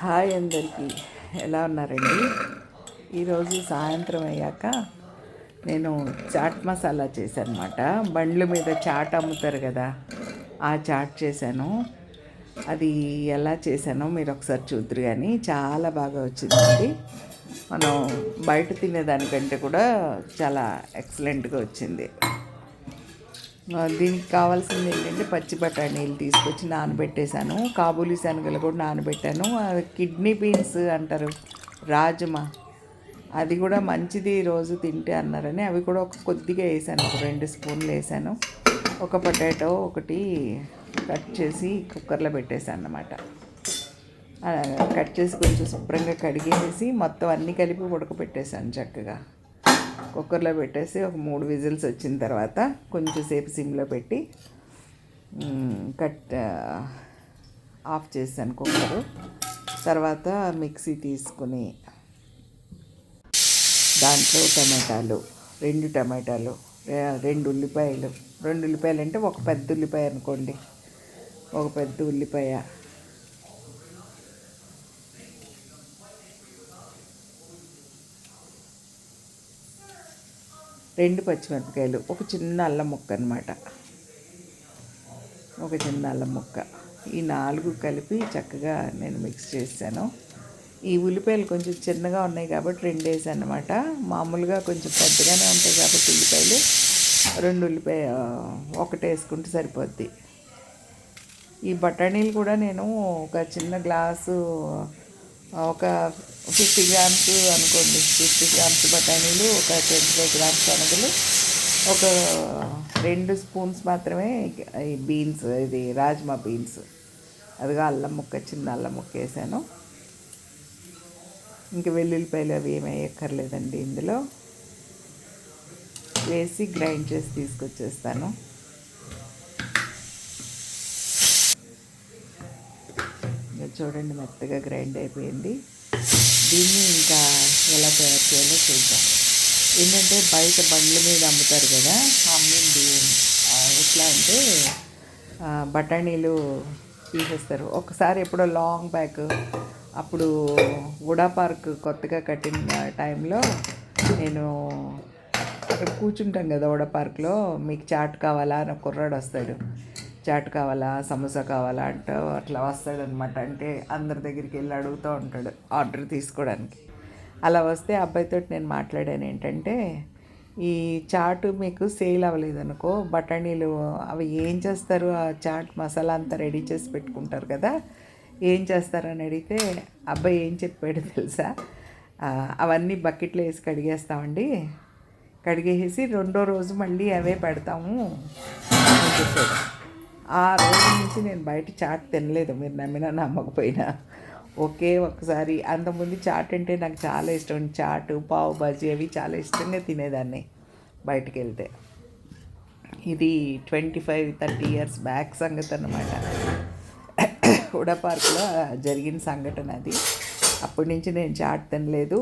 Hi అందరికీ, ఎలా ఉన్నారండి? ఈరోజు సాయంత్రం అయ్యాక నేను చాట్ మసాలా చేశాను అనమాట. బండ్ల మీద చాట్ అమ్ముతారు కదా, ఆ చాట్ చేశాను. అది ఎలా చేశానో మీరు ఒకసారి చూద్దరు, కానీ చాలా బాగా వచ్చిందండి. మనం బయట తినేదానికంటే కూడా చాలా ఎక్సలెంట్గా వచ్చింది. దీనికి కావాల్సింది ఏంటంటే పచ్చి బఠానీలు తీసుకొచ్చి నానబెట్టేశాను, కాబూలీ శనగలు కూడా నానబెట్టాను. కిడ్నీ బీన్స్ అంటారు, రాజ్మా, అది కూడా మంచిది రోజు తింటే అన్నారని అవి కూడా కొద్దిగా వేసాను, ఒక 2 స్పూన్లు వేసాను. ఒక పొటాటో ఒకటి కట్ చేసి కుక్కర్లో పెట్టేశాను అన్నమాట. కట్ చేసి కొంచెం శుభ్రంగా కడిగేసి మొత్తం అన్నీ కలిపి ఉడకపెట్టేశాను చక్కగా. కుక్కర్లో పెట్టేసి ఒక 3 విజిల్స్ వచ్చిన తర్వాత కొంచెం సేపు సిమ్లో పెట్టి ఆఫ్ చేశాను కుక్కరు. తర్వాత మిక్సీ తీసుకుని దాంట్లో టమాటాలు, 2 టమాటాలు, 2 ఉల్లిపాయలు, 2 ఉల్లిపాయలు అంటే ఒక పెద్ద ఉల్లిపాయ అనుకోండి, ఒక పెద్ద ఉల్లిపాయ, రెండు పచ్చిమిరపకాయలు, ఒక చిన్న అల్లం ముక్క అనమాట, ఒక చిన్న అల్లం ముక్క, ఈ 4 కలిపి చక్కగా నేను మిక్స్ చేశాను. ఈ ఉల్లిపాయలు కొంచెం చిన్నగా ఉన్నాయి కాబట్టి 2 వేసాను అనమాట. మామూలుగా కొంచెం పెద్దగానే ఉంటాయి కాబట్టి ఉల్లిపాయలు 2 ఉల్లిపాయ ఒకటి వేసుకుంటే సరిపోద్ది. ఈ బఠానీలు కూడా నేను ఒక చిన్న గ్లాసు, ఒక 50 గ్రామ్స్ అనుకోండి, 50 గ్రామ్స్ బఠానీలు, ఒక 25 గ్రామ్స్ శనగలు, ఒక 2 స్పూన్స్ మాత్రమే ఈ బీన్స్, ఇది రాజ్మా బీన్స్, అదిగా అల్లం ముక్క, చిన్న అల్లం ముక్క వేసాను. ఇంక వెల్లుల్లిపాయలు అవి ఏమీ వేయక్కర్లేదండి. ఇందులో వేసి గ్రైండ్ చేసి తీసుకొచ్చేస్తాను. చూడండి, మెత్తగా గ్రైండ్ అయిపోయింది. దీన్ని ఇంకా ఎలా తయారు చేయాలో చూద్దాం. ఏంటంటే బయట బండ్ల మీద అమ్ముతారు కదా, అమ్మింది ఎట్లా అంటే బఠానీలు తీసేస్తారు. ఒకసారి ఎప్పుడో లాంగ్ బ్యాక్, అప్పుడు వుడా పార్క్ కొత్తగా కట్టిన టైంలో నేను అక్కడ కూర్చుంటాం కదా వుడా పార్క్లో, మీకు చాట్ కావాలా అని కుర్రాడు వస్తాడు, చాట్ కావాలా, సమోసా కావాలా అంటూ అట్లా వస్తాడనమాట. అంటే అందరి దగ్గరికి వెళ్ళి అడుగుతూ ఉంటాడు ఆర్డర్ తీసుకోవడానికి. అలా వస్తే అబ్బాయితో నేను మాట్లాడాను, ఏంటంటే ఈ చాటు మీకు సేల్ అవ్వలేదనుకో, బఠానీలు అవి ఏం చేస్తారు, ఆ చాట్ మసాలా అంతా రెడీ చేసి పెట్టుకుంటారు కదా, ఏం చేస్తారని అడిగితే అబ్బాయి ఏం చెప్పాడు తెలుసా, అవన్నీ బకెట్లో వేసి కడిగేస్తామండి, కడిగేసి 2వ రోజు మళ్ళీ అవే పెడతాము అని చెప్పాడు. ఆ రోజు నుంచి నేను బయట చాట్ తినలేదు, మీరు నమ్మినా నమ్మకపోయినా. ఒకే ఒక్కసారి, అంతకుముందు చాట్ అంటే నాకు చాలా ఇష్టం, చాటు, పావు బజ్జీ అవి చాలా ఇష్టంగా తినేదాన్ని బయటికి వెళ్తే. ఇది 25-30 ఇయర్స్ బ్యాక్ సంగతి అన్నమాట, వుడా పార్క్లో జరిగిన సంఘటన అది. అప్పటి నుంచి నేను చాట్ తినలేదు.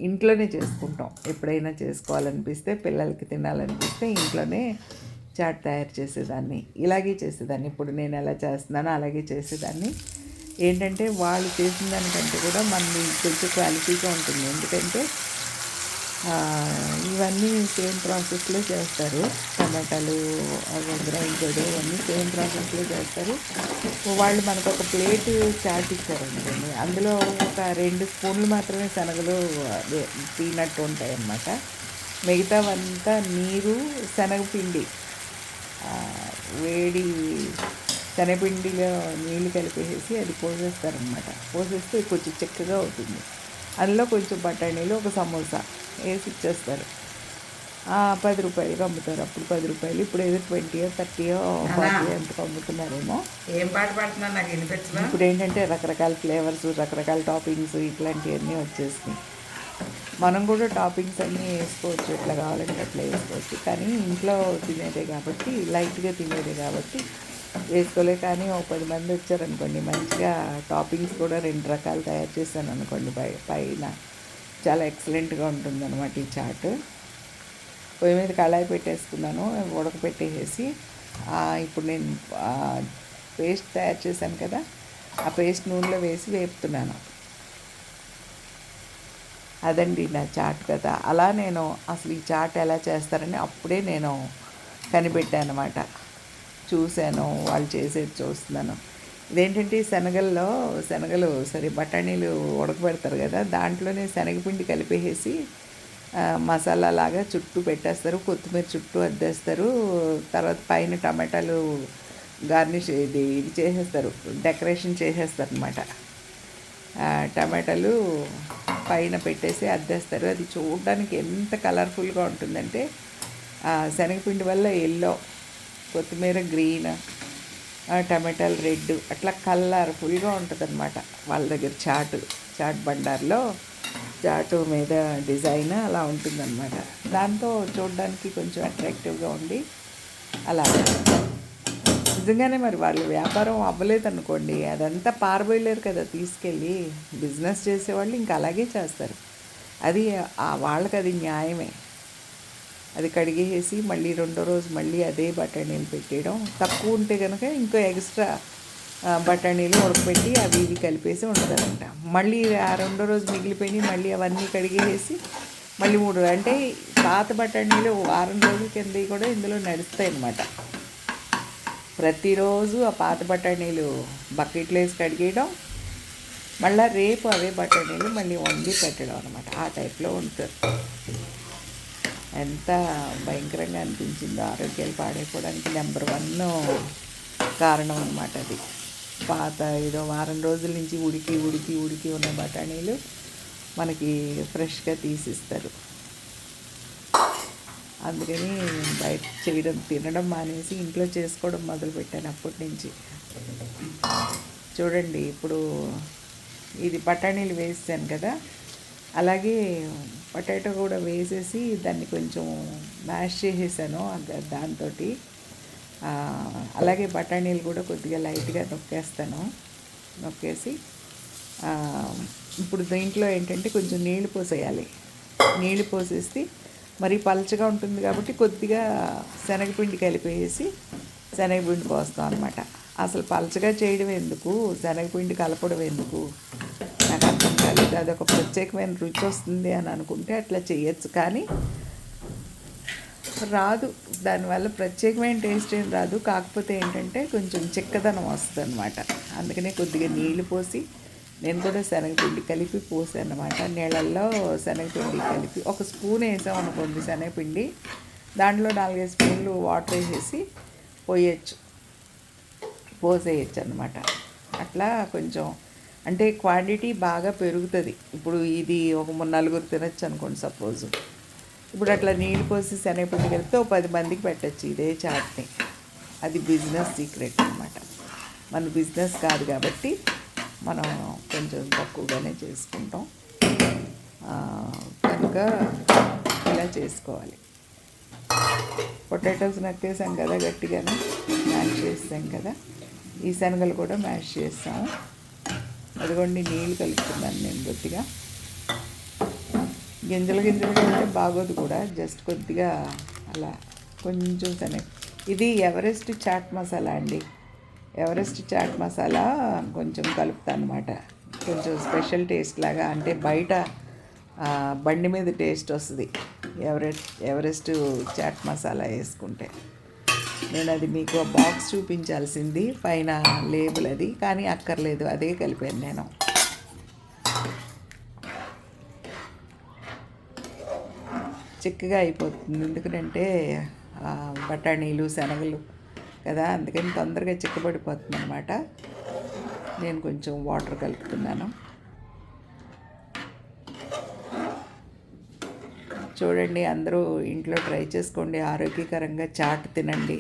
ఇంట్లోనే చేసుకుంటాం, ఎప్పుడైనా చేసుకోవాలనిపిస్తే, పిల్లలకి తినాలనిపిస్తే ఇంట్లోనే చాట్ తయారు చేసేదాన్ని, ఇలాగే చేసేదాన్ని. ఇప్పుడు నేను ఎలా చేస్తున్నానో అలాగే చేసేదాన్ని. ఏంటంటే వాళ్ళు చేసిన దానికంటే కూడా మనది కొంచెం క్వాలిటీగా ఉంటుంది, ఎందుకంటే ఇవన్నీ సేమ్ ప్రాసెస్లో చేస్తారు. టమాటాలు గ్రైండ్ చేయడం ఇవన్నీ సేమ్ ప్రాసెస్లో చేస్తారు. వాళ్ళు మనకు ఒక ప్లేట్ చాట్ ఇచ్చారనుకోండి, అందులో ఒక 2 స్పూన్లు మాత్రమే శనగలు పీనట్ ఉంటాయి అన్నమాట. మిగతావంతా నీరు, శనగపిండి, వేడి శనగపిండిలో నీళ్ళు కలిపేసి అది పోసేస్తారనమాట. పోసేస్తే కొంచెం చిక్కగా అవుతుంది. అందులో కొంచెం బఠానీలు, ఒక సమోసా వేసి ఇచ్చేస్తారు. 10 రూపాయలకి అమ్ముతారు. అప్పుడు 10 రూపాయలు, ఇప్పుడు ఏదో 20 30 40 ఎంతకు అమ్ముతున్నారేమో. ఏం పాట పాడుతున్నా నాకు వినిపించదు. ఇప్పుడు ఏంటంటే రకరకాల ఫ్లేవర్స్, రకరకాల టాపింగ్స్ ఇట్లాంటివన్నీ వచ్చేసినాయి. మనం కూడా టాపింగ్స్ అన్నీ వేసుకోవచ్చు, ఎట్లా కావాలంటే అట్లా వేసుకోవచ్చు. కానీ ఇంట్లో తినేదే కాబట్టి, లైట్గా తినేదే కాబట్టి వేసుకోలే. కానీ ఒక 10 మంది వచ్చారనుకోండి, మంచిగా టాపింగ్స్ కూడా 2 రకాలు తయారు చేశాను అనుకోండి, పైన చాలా ఎక్సలెంట్గా ఉంటుందన్నమాట ఈ చాట్. పొయ్యి మీద కళాయి పెట్టేసుకున్నాను, ఉడకపెట్టేసి ఇప్పుడు నేను పేస్ట్ తయారు చేశాను కదా, ఆ పేస్ట్ నూనెలో వేసి వేపుతున్నాను. అదండి నా చాట్ కథ. అలా నేను అసలు ఈ చాట్ ఎలా చేస్తారని అప్పుడే నేను కనిపెట్టాను అనమాట. చూశాను, వాళ్ళు చేసేది చూస్తున్నాను. ఇదేంటంటే శనగలు బఠానీలు ఉడకబెడతారు కదా, దాంట్లోనే శనగపిండి కలిపేసి మసాలా లాగా చుట్టూ పెట్టేస్తారు, కొత్తిమీర చుట్టూ అద్దేస్తారు, తర్వాత పైన టమాటాలు గార్నిష్ ఇది చేసేస్తారు, డెకరేషన్ చేసేస్తారు అనమాట. టమాటాలు పైన పెట్టేసి అద్దేస్తారు. అది చూడడానికి ఎంత కలర్ఫుల్గా ఉంటుందంటే శనగపిండి వల్ల ఎల్లో, కొత్తిమీర గ్రీన్, టమాటాలు రెడ్, అట్లా కలర్ఫుల్గా ఉంటుంది అనమాట వాళ్ళ దగ్గర. చాట్ బండార్లో చాటు మీద డిజైన్ అలా ఉంటుందన్నమాట. దాంతో చూడడానికి కొంచెం అట్రాక్టివ్గా ఉండి అలా నిజంగానే మరి వాళ్ళు వ్యాపారం అవ్వలేదనుకోండి, అదంతా పారబోయలేరు కదా తీసుకెళ్ళి. బిజినెస్ చేసేవాళ్ళు ఇంకా అలాగే చేస్తారు. అది వాళ్ళకి అది న్యాయమే. అది కడిగేసి మళ్ళీ రెండో రోజు మళ్ళీ అదే బఠానీలు పెట్టేయడం. తక్కువ ఉంటే కనుక ఇంకో ఎక్స్ట్రా బఠానీలు ఉడకపెట్టి అవి ఇవి కలిపేసి ఉండదంట. మళ్ళీ ఆ రెండో రోజు మిగిలిపోయి మళ్ళీ అవన్నీ కడిగేసి మళ్ళీ 3 అంటే పాత బఠానీలు వారం రోజుల కింద కూడా ఇందులో నడుస్తాయి అన్నమాట. ప్రతిరోజు ఆ పాత బఠానీలు బకెట్లో వేసి కడిగేయడం, మళ్ళీ రేపు అవే బఠానీలు మళ్ళీ వండి పెట్టడం అనమాట. ఆ టైప్లో ఉంటుంది. ఎంత భయంకరంగా అనిపించిందో, ఆరోగ్యాలు పాడైపోవడానికి నెంబర్ 1 కారణం అనమాట అది. పాత ఏదో వారం రోజుల నుంచి ఉడికి ఉన్న బఠానీలు మనకి ఫ్రెష్గా తీసిస్తారు. అందుకని బయట తినడం మానేసి ఇంట్లో చేసుకోవడం మొదలుపెట్టాను అప్పటి నుంచి. చూడండి, ఇప్పుడు ఇది బఠానీలు వేసాను కదా, అలాగే పొటాటో కూడా వేసేసి దాన్ని కొంచెం మ్యాష్ చేసేసాను దాంతో. అలాగే బఠానీలు కూడా కొద్దిగా లైట్గా నొక్కేసి ఇప్పుడు దీంట్లో ఏంటంటే కొంచెం నీళ్లు పోసేయాలి. నీళ్లు పోసేసి మరీ పలచగా ఉంటుంది కాబట్టి కొద్దిగా శనగపిండి కలిపేసి శనగపిండి పోస్తాం అనమాట. అసలు పలచగా చేయడం ఎందుకు, శనగపిండి కలపడం ఎందుకు నాకు అర్థం కాలేదు. అదొక ప్రత్యేకమైన రుచి వస్తుంది అని అనుకుంటే అట్లా చేయొచ్చు, కానీ రాదు. దానివల్ల ప్రత్యేకమైన టేస్ట్ ఏం రాదు. కాకపోతే ఏంటంటే కొంచెం చిక్కదనం వస్తుంది అనమాట. అందుకనే కొద్దిగా నీళ్లు పోసి నేను కూడా శనగపిండి కలిపి పోసాను అన్నమాట. నీళ్ళల్లో శనగపిండి కలిపి 1 స్పూన్ వేసాం అనుకోండి శనగపిండి, దాంట్లో 4-5 స్పూన్లు వాటర్ వేసేసి పోసేయచ్చు అనమాట. అట్లా కొంచెం అంటే క్వాంటిటీ బాగా పెరుగుతుంది. ఇప్పుడు ఇది ఒక 4 తినచ్చు అనుకోండి సపోజు. ఇప్పుడు అట్లా నీళ్ళు పోసి శనగపిండి కలిపితే 10 మందికి పెట్టచ్చు ఇదే చాట్ని. అది బిజినెస్ సీక్రెట్ అనమాట. మన బిజినెస్ కాదు కాబట్టి మనం కొంచెం తక్కువగానే చేసుకుంటాం కనుక ఇలా చేసుకోవాలి. పొటాటోస్ నక్కేసాం కదా, గట్టిగానే మ్యాష్ చేస్తాం కదా. ఈ శనగలు కూడా మ్యాష్ చేస్తాము. అదిగోండి నీళ్ళు కలుపుతున్నాను నేను కొద్దిగా. గింజలుగా ఉంటే బాగోదు కూడా, జస్ట్ కొద్దిగా అలా కొంచెం శనగ. ఇది ఎవరెస్ట్ చాట్ మసాలా అండి. ఎవరెస్ట్ చాట్ మసాలా కొంచెం కలుపుతాను అనమాట. కొంచెం స్పెషల్ టేస్ట్ లాగా, అంటే బయట బండి మీద టేస్ట్ వస్తుంది ఎవరెస్ట్ చాట్ మసాలా వేసుకుంటే. నేను అది మీకు బాక్స్ చూపించాల్సింది, పైన లేబుల్ అది, కానీ అక్కర్లేదు, అదే కలిపాను నేను. చిక్కగా అయిపోతుంది, ఎందుకంటే బఠానీలు శనగలు కదా, అందుకని తొందరగా చిక్కబడిపోతుంది అనమాట. నేను కొంచెం వాటర్ కలుపుతున్నాను. చూడండి, అందరూ ఇంట్లో ట్రై చేసుకోండి. ఆరోగ్యకరంగా చాట్ తినండి.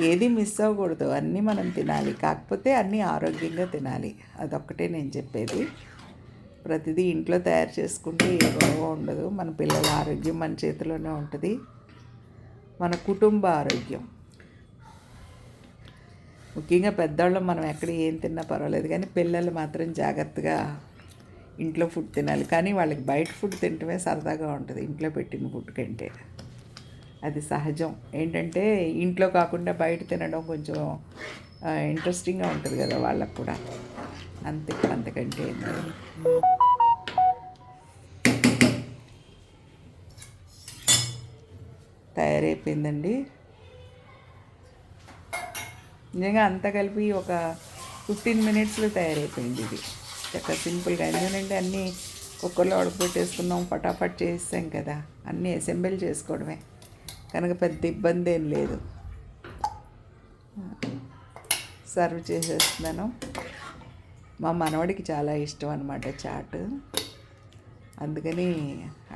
ఏది మిస్ అవ్వకూడదు, అన్నీ మనం తినాలి. కాకపోతే అన్నీ ఆరోగ్యంగా తినాలి, అదొక్కటే నేను చెప్పేది. ప్రతిదీ ఇంట్లో తయారు చేసుకుంటే ఏ గొడవ ఉండదు. మన పిల్లల ఆరోగ్యం మన చేతిలోనే ఉంటుంది, మన కుటుంబ ఆరోగ్యం. ముఖ్యంగా పెద్దవాళ్ళం మనం ఎక్కడ ఏం తిన్నా పర్వాలేదు, కానీ పిల్లలు మాత్రం జాగ్రత్తగా ఇంట్లో ఫుడ్ తినాలి. కానీ వాళ్ళకి బయట ఫుడ్ తినటమే సరదాగా ఉంటుంది ఇంట్లో పెట్టిన ఫుడ్ కంటే. అది సహజం. ఏంటంటే ఇంట్లో కాకుండా బయట తినడం కొంచెం ఇంట్రెస్టింగ్గా ఉంటుంది కదా వాళ్ళకు కూడా, అంతకంటే తయారైపోయిందండి. నిజంగా అంతా కలిపి ఒక 15 మినిట్స్లో తయారైపోయింది ఇది. చక్కగా సింపుల్గా, ఎందుకంటే అన్నీ కుక్కర్లో ఉడకబెట్టేసుకున్నాం, ఫటాఫట్ చేసాం కదా, అన్నీ అసెంబుల్ చేసుకోవడమే కనుక పెద్ద ఇబ్బంది ఏం లేదు. సర్వ్ చేసేస్తున్నాను. మా మనవడికి చాలా ఇష్టం అన్నమాట చాట్, అందుకని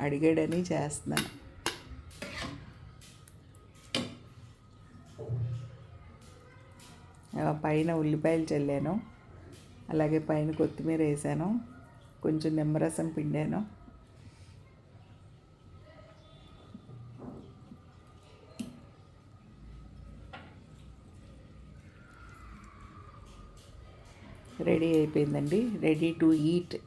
అడిగాడని చేస్తున్నాను. పైన ఉల్లిపాయలు చల్లాను, అలాగే పైన కొత్తిమీర వేసాను, కొంచెం నిమ్మరసం పిండాను. రెడీ అయిపోయిందండి, ready to eat.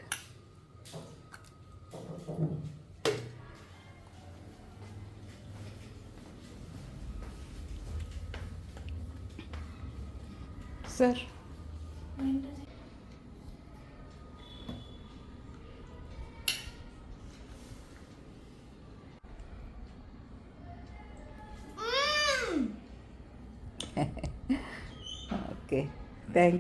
Sir okay, thank